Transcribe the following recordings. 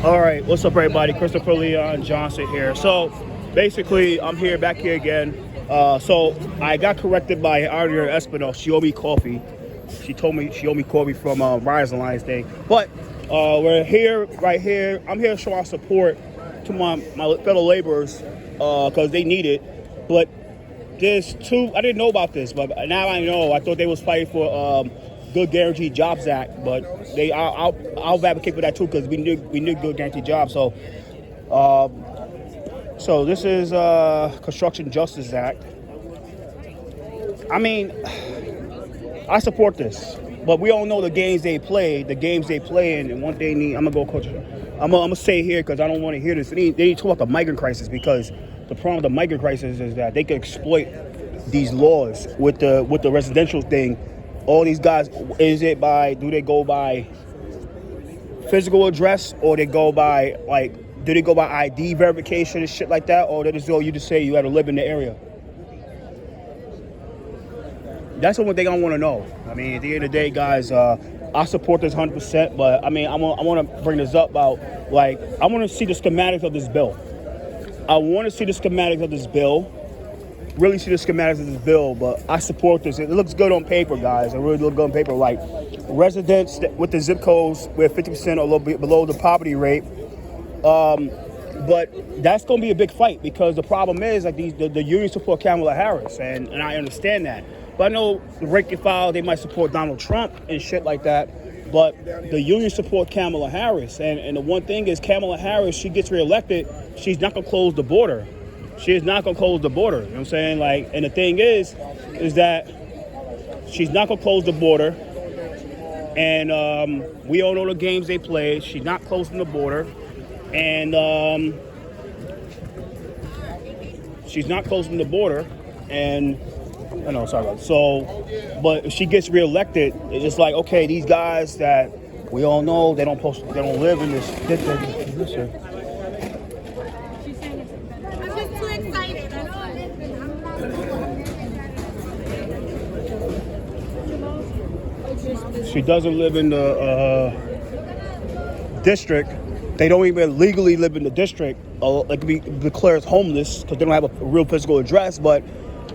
All right, what's up, everybody? Christopher Leon Johnson here. So, basically, I'm back here again. So I got corrected by Ariel Espinal. She owed me coffee. She told me she owed me coffee from Rise Alliance Day. But we're here, right here. I'm here to show our support to my fellow laborers because they need it. But there's two. I didn't know about this, but now I know. I thought they was fighting for Good Guaranteed Jobs Act, but I'll advocate for that too because we need good guaranteed jobs. So so this is Construction Justice Act. I mean, I support this, but we all know the games they play, and one thing I'm gonna go coach. I'm gonna say here because I don't want to hear this. They need to talk about the migrant crisis because the problem with the migrant crisis is that they can exploit these laws with the residential thing. All these guys, do they go by physical address or do they go by ID verification and shit like that, or they just go you just say you got to live in the area? That's the one thing I want to know. I mean, at the end of the day, guys, I support this 100%, but I mean, I want to bring this up about I want to see the schematics of this bill. Really see the schematics of this bill, but I support this. It looks good on paper, guys. It really looks good on paper. Like residents with the zip codes where 50% or a little bit below the poverty rate. But that's going to be a big fight because the problem is the unions support Kamala Harris, and I understand that. But I know the rank and file, they might support Donald Trump and shit like that. But the unions support Kamala Harris, and the one thing is Kamala Harris, she gets reelected, she's not going to close the border. She is not going to close the border. You know what I'm saying? And the thing is that she's not going to close the border. And we all know the games they play. She's not closing the border. And she's not closing the border. And I know, sorry about that. So, but if she gets reelected, it's just like, okay, these guys that we all know, they don't live in this. She doesn't live in the district. They don't even legally live in the district. They could be declared as homeless because they don't have a real physical address. But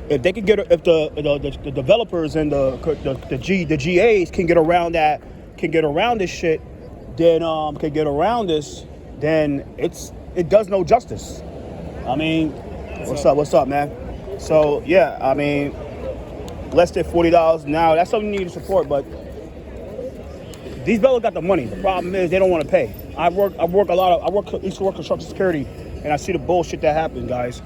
if they can if the developers and the GAs can get around this shit, then it does no justice. I mean, what's up, man? So yeah, I mean, less than $40 an hour. That's something you need to support, but. These fellas got the money. The problem is they don't want to pay. I used to work construction security, and I see the bullshit that happens, guys.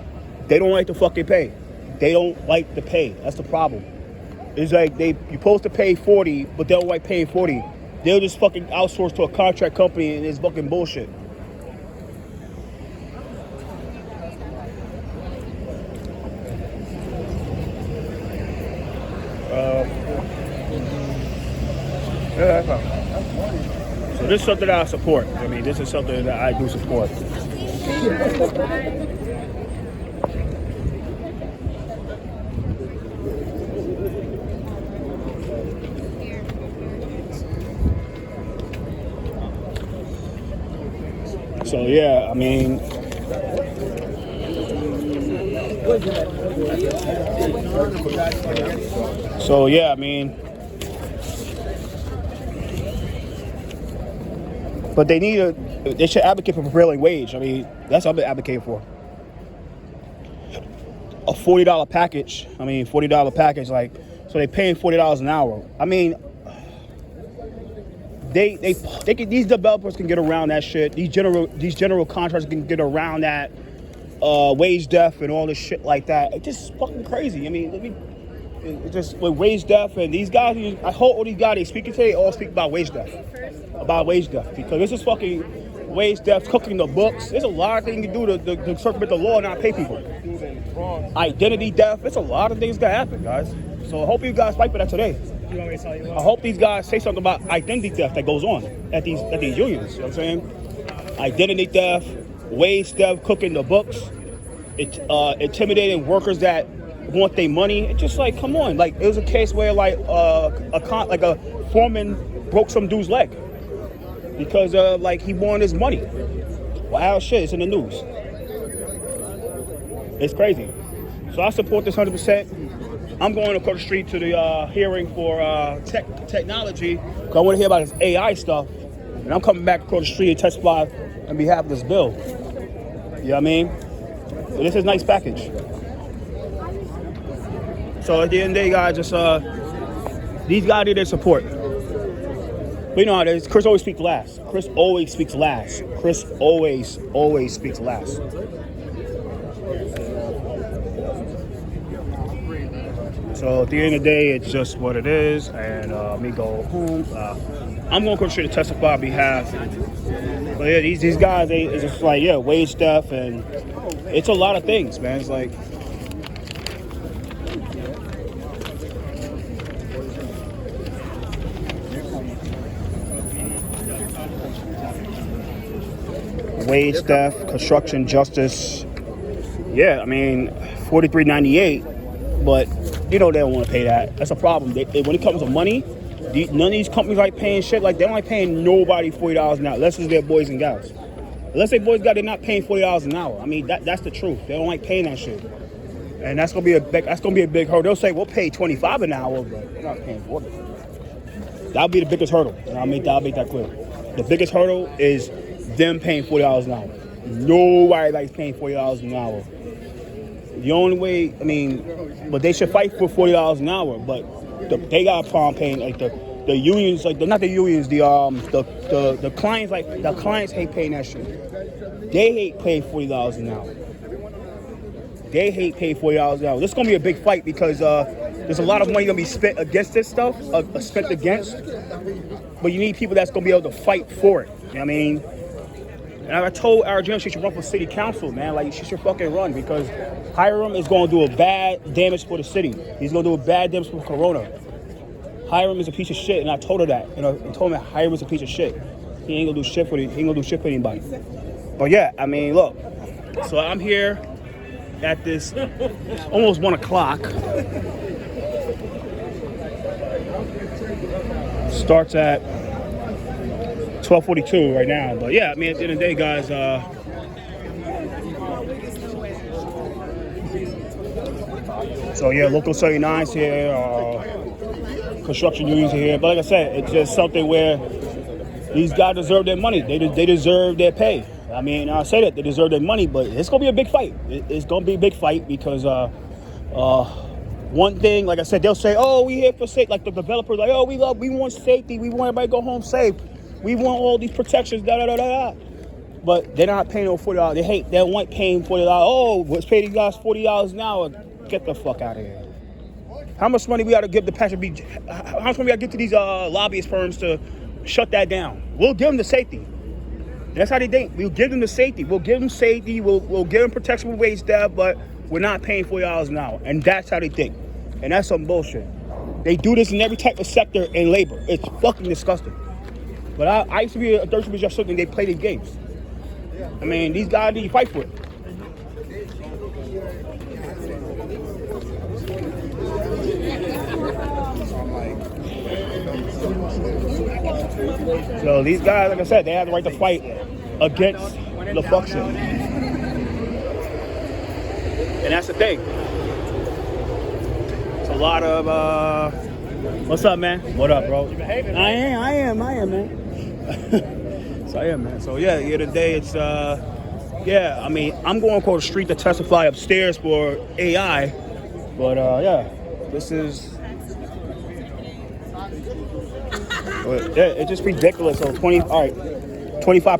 They don't like to fucking pay. They don't like to pay. That's the problem. It's like you're supposed to pay 40, but they don't like paying 40. They'll just fucking outsource to a contract company, and it's fucking bullshit. Yeah, that's fine. So this is something that I support. I mean, this is something that I do support. So yeah, I mean, but they should advocate for prevailing wage. I mean, that's what I've been advocating for. A $40 package. I mean, $40 package, so they're paying $40 an hour. I mean, these developers can get around that shit. These general contractors can get around that wage death and all this shit like that. It's just fucking crazy. I mean, it's just with wage death and these guys. I hope all these guys they speaking today all speak about wage death, because this is fucking wage death, cooking the books. There's a lot of things you can do to circumvent the law and not pay people. Identity theft. There's a lot of things that happen, guys. So I hope you guys fight for that today. I hope these guys say something about identity theft that goes on at these unions. You know what I'm saying? Identity theft, wage theft, cooking the books, intimidating workers that want their money. It's just like, come on. It was a case where a foreman broke some dude's leg. because like he wanted his money. Wow, shit, it's in the news. It's crazy. So I support this 100%. I'm going across the street to the hearing for technology because I want to hear about this AI stuff. And I'm coming back across the street and testify on behalf of this bill. You know what I mean? So this is a nice package. So at the end of the day, guys, just these guys need their support. But you know how it is. Chris always speaks last. Chris always speaks last. Chris always speaks last. So at the end of the day, it's just what it is. And let me go home. I'm going to go straight to testify on behalf. But yeah, these guys, it's just like, yeah, wage stuff. And it's a lot of things, man. It's like, wage theft, construction justice. Yeah, I mean, $43.98, but you know they don't want to pay that. That's a problem. When it comes to money, none of these companies like paying shit. Like, they don't like paying nobody $40 an hour, unless it's their boys and gals. Unless they boys and gals, they're not paying $40 an hour. I mean, that's the truth. They don't like paying that shit, and that's gonna be a big hurdle. They'll say we'll pay $25 an hour, but we're not paying $40. That'll be the biggest hurdle, and I'll make that clear. The biggest hurdle is them paying $40 an hour. Nobody likes paying $40 an hour. The only way, I mean, but they should fight for $40 an hour. But they got a problem paying, like the unions, like not the unions, the clients, like the clients hate paying that shit. They hate paying $40 an hour. They hate paying $40 an hour. This is gonna be a big fight because there's a lot of money gonna be spent against this stuff, spent against. But you need people that's gonna be able to fight for it. You know what I mean? And I told Arizona she should run for city council, man. Like, she should fucking run because Hiram is going to do a bad damage for the city. He's going to do a bad damage for Corona. Hiram is a piece of shit, and I told her that. You know, I told him that Hiram is a piece of shit. He ain't gonna do shit for anybody. But yeah, I mean, look. So I'm here at this almost 1 o'clock. Starts at 12:42 right now, but yeah, I mean, at the end of the day, guys, so yeah, Local 79's here, construction unions are here, but like I said, it's just something where these guys deserve their money. They deserve their pay. I mean, I say that they deserve their money, but it's gonna be a big fight. It's gonna be a big fight because one thing, like I said, they'll say, "Oh, we here for safety." Like the developers, like, "Oh, we want safety. We want everybody to go home safe. We want all these protections, da da da da da." But they're not paying no $40. They don't like paying $40. Oh, let's pay these guys $40 an hour. Get the fuck out of here. How much money we got to give the Patrick Beach? How much money we got to give to these lobbyist firms to shut that down? We'll give them the safety. That's how they think. We'll give them the safety. We'll give them safety. We'll give them protection with wage staff, but we're not paying $40 an hour. And that's how they think. And that's some bullshit. They do this in every type of sector in labor. It's fucking disgusting. But I used to be a third street just something they play these games. I mean, these guys need to fight for it. So these guys, like I said, they have the right to fight against the fuck shit. And that's the thing. It's a lot of, what's up, man? What up, bro? I am, man. So yeah, man. So yeah, here today it's yeah. I mean, I'm going across the street to testify upstairs for AI, but yeah, this is. Yeah, it's just ridiculous. So 25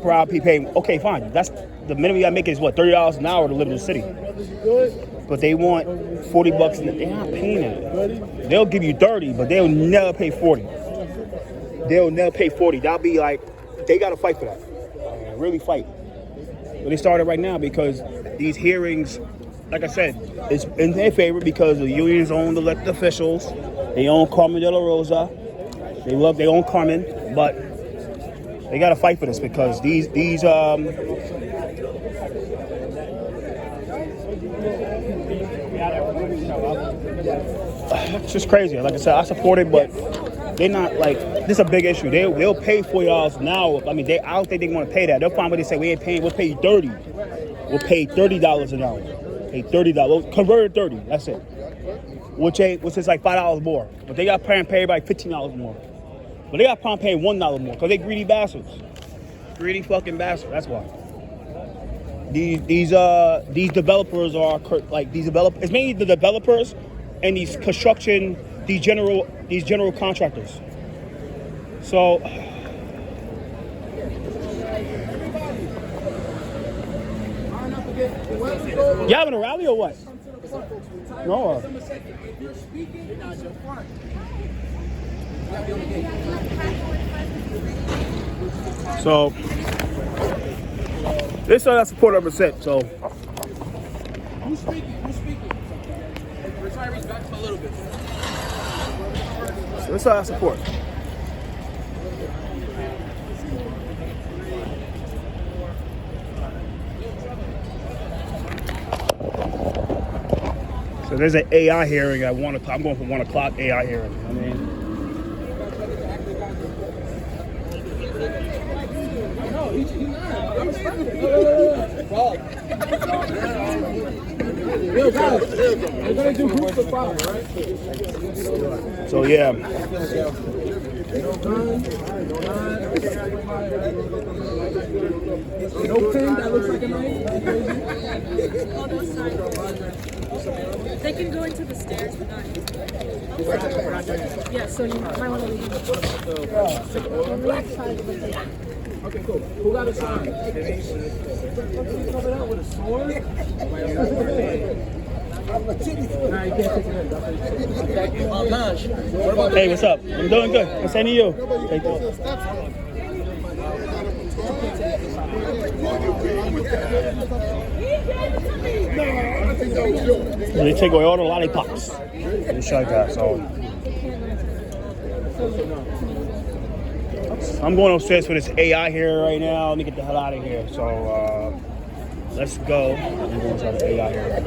per hour pay. Okay, fine. That's the minimum you gotta make is what, $30 an hour to live in the city. But they want $40. They're not paying it. They'll give you 30, but they'll never pay 40. They'll never pay 40. That'll be like, they gotta fight for that. Really fight. But they started right now because these hearings, like I said, it's in their favor because the unions own the elected officials. They own Carmen De La Rosa. They own Carmen, but they gotta fight for this because these it's just crazy. Like I said, I support it, but they're not like this is a big issue. They'll pay $40 an hour. I mean, I don't think they want to pay that. They'll find what they say. We ain't paying. We'll pay you 30. We'll pay $30 an hour. Pay $30. We'll convert it 30. That's it. Which is like $5 more. But they got to pay everybody $15 more. But they got to pay $1 more because they greedy bastards. Greedy fucking bastards. That's why. These developers are like these developers. It's mainly the developers and these construction, these general contractors. So you having a rally or what? No. So this is our support number 6. So Who's speaking? We're trying to reach back to a little bit. this is our support. So there's an AI hearing at 1 o'clock. I'm going for 1 o'clock AI hearing. I mean, so yeah. No pin that looks like a knife. Oh, those signs. They can go into the stairs, but not yeah, so you might want to leave. Okay, cool. Who got a sign? Coming out with a sword? Nah, you can't take it in. Hey, what's up? I'm doing good. I'm sending you. Thank you. They take away all the lollipops. And shit like that. So I'm going upstairs for this AI here right now. Let me get the hell out of here. So let's go. I'm going to the AI here.